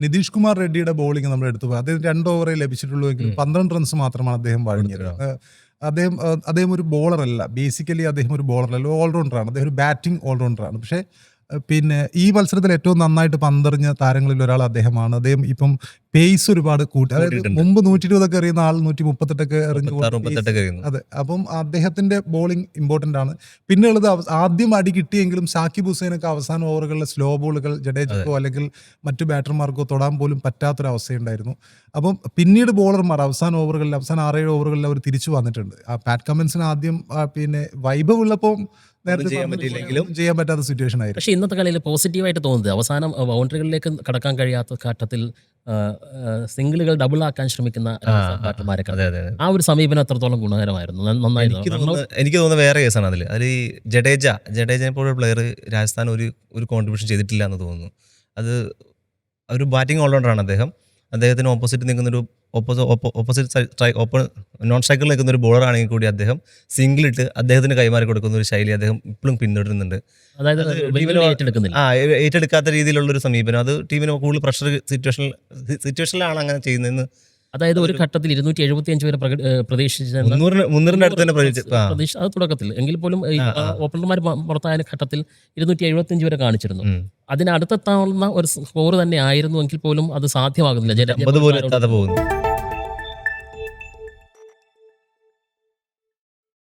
Nitish Kumar റെഡ്ഡിയുടെ bowling നമ്മൾ എടുത്തു പോയി. അദ്ദേഹം 2 ഓവറേ ലഭിച്ചിട്ടുള്ളൂ എങ്കിലും 12 റൺസ് മാത്രമാണ് അദ്ദേഹം വഴങ്ങിയത്. അദ്ദേഹം ഒരു ബോളറല്ല, ബേസിക്കലി അദ്ദേഹം ഒരു ബോളറല്ല, ഓൾറൗണ്ടറാണ്. അദ്ദേഹം ഒരു ബാറ്റിംഗ് ഓൾറൗണ്ടറാണ്. പക്ഷേ പിന്നെ ഈ മത്സരത്തിൽ ഏറ്റവും നന്നായിട്ട് പന്തെറിഞ്ഞ താരങ്ങളിൽ ഒരാൾ അദ്ദേഹമാണ്. അദ്ദേഹം ഇപ്പം പേസ് ഒരുപാട് കൂട്ടി, അതായത് മുമ്പ് 120 എറിയുന്ന ആൾ 138 എറിഞ്ഞു. അതെ, അപ്പം അദ്ദേഹത്തിന്റെ ബോളിംഗ് ഇമ്പോർട്ടന്റ് ആണ്. പിന്നെ ഉള്ളത് ആദ്യം അടി കിട്ടിയെങ്കിലും സാക്കിബ് ഹുസൈനൊക്കെ അവസാന ഓവറുകളിലെ സ്ലോ ബോളുകൾ ജഡേജക്കോ അല്ലെങ്കിൽ മറ്റു ബാറ്റർമാർക്കോ തൊടാൻ പോലും പറ്റാത്തൊരവസ്ഥയുണ്ടായിരുന്നു. അപ്പം പിന്നീട് ബോളർമാർ അവസാന ഓവറുകളിൽ, അവസാന 6-7 ഓവറുകളിൽ അവർ തിരിച്ചു വന്നിട്ടുണ്ട്. ആ പാറ്റ് കമ്മിൻസിന് ആദ്യം പിന്നെ വൈഭവ് ഉള്ളപ്പോൾ നേരത്തെ ചെയ്യാൻ പറ്റാത്ത സിറ്റുവേഷൻ ആയിരുന്നു. പക്ഷേ ഇന്നത്തെ കളിയിൽ പോസിറ്റീവായിട്ട് തോന്നുന്നത് അവസാനം ബൗണ്ടറികളിലേക്ക് കടക്കാൻ കഴിയാത്ത ഘട്ടത്തിൽ സിംഗിളുകൾ ഡബിൾ ആക്കാൻ ശ്രമിക്കുന്ന ബാറ്റർമാരൊക്കെ, ആ ഒരു സമീപനം എത്രത്തോളം ഗുണകരമായിരുന്നു, നന്നായിരുന്നു. എനിക്ക് തോന്നുന്നത് വേറെ കേസാണ് അതിൽ. അതിൽ ജഡേജനെ പോലുള്ള പ്ലെയർ രാജസ്ഥാൻ ഒരു കോൺട്രിബ്യൂഷൻ ചെയ്തിട്ടില്ല എന്ന് തോന്നുന്നു. അത് ഒരു ബാറ്റിംഗ് ഓൾറൗണ്ടറാണ് അദ്ദേഹം. അദ്ദേഹത്തിന് ഓപ്പോസിറ്റ് നിൽക്കുന്നൊരു നോൺ സ്ട്രൈക്കറിൽ നിൽക്കുന്ന ഒരു ബോളർ ആണെങ്കിൽ കൂടി അദ്ദേഹം സിംഗിളിട്ട് അദ്ദേഹത്തിന് കൈമാറി കൊടുക്കുന്ന ഒരു ശൈലി അദ്ദേഹം ഇപ്പോഴും പിന്തുടരുന്നുണ്ട്. അതായത് ഏറ്റെടുക്കാത്ത രീതിയിലുള്ള ഒരു സമീപനം, അത് ടീമിന് കൂടുതൽ പ്രഷർ സിറ്റുവേഷനിലാണ് അങ്ങനെ ചെയ്യുന്നതെന്ന്. അതായത് ഒരു ഘട്ടത്തിൽ 275 വരെ പ്രതീക്ഷിച്ചിരുന്ന 300-ന്റെ അടുത്ത് തന്നെ പ്രതീക്ഷ അത് തുടക്കത്തിൽ എങ്കിൽ പോലും ഓപ്പണർമാർ പുറത്തായ ഘട്ടത്തിൽ 275 വരെ കാണിച്ചിരുന്നു. അതിനടുത്തെത്താവുന്ന ഒരു സ്കോർ തന്നെ ആയിരുന്നു എങ്കിൽ പോലും അത് സാധ്യമാകുന്നില്ല.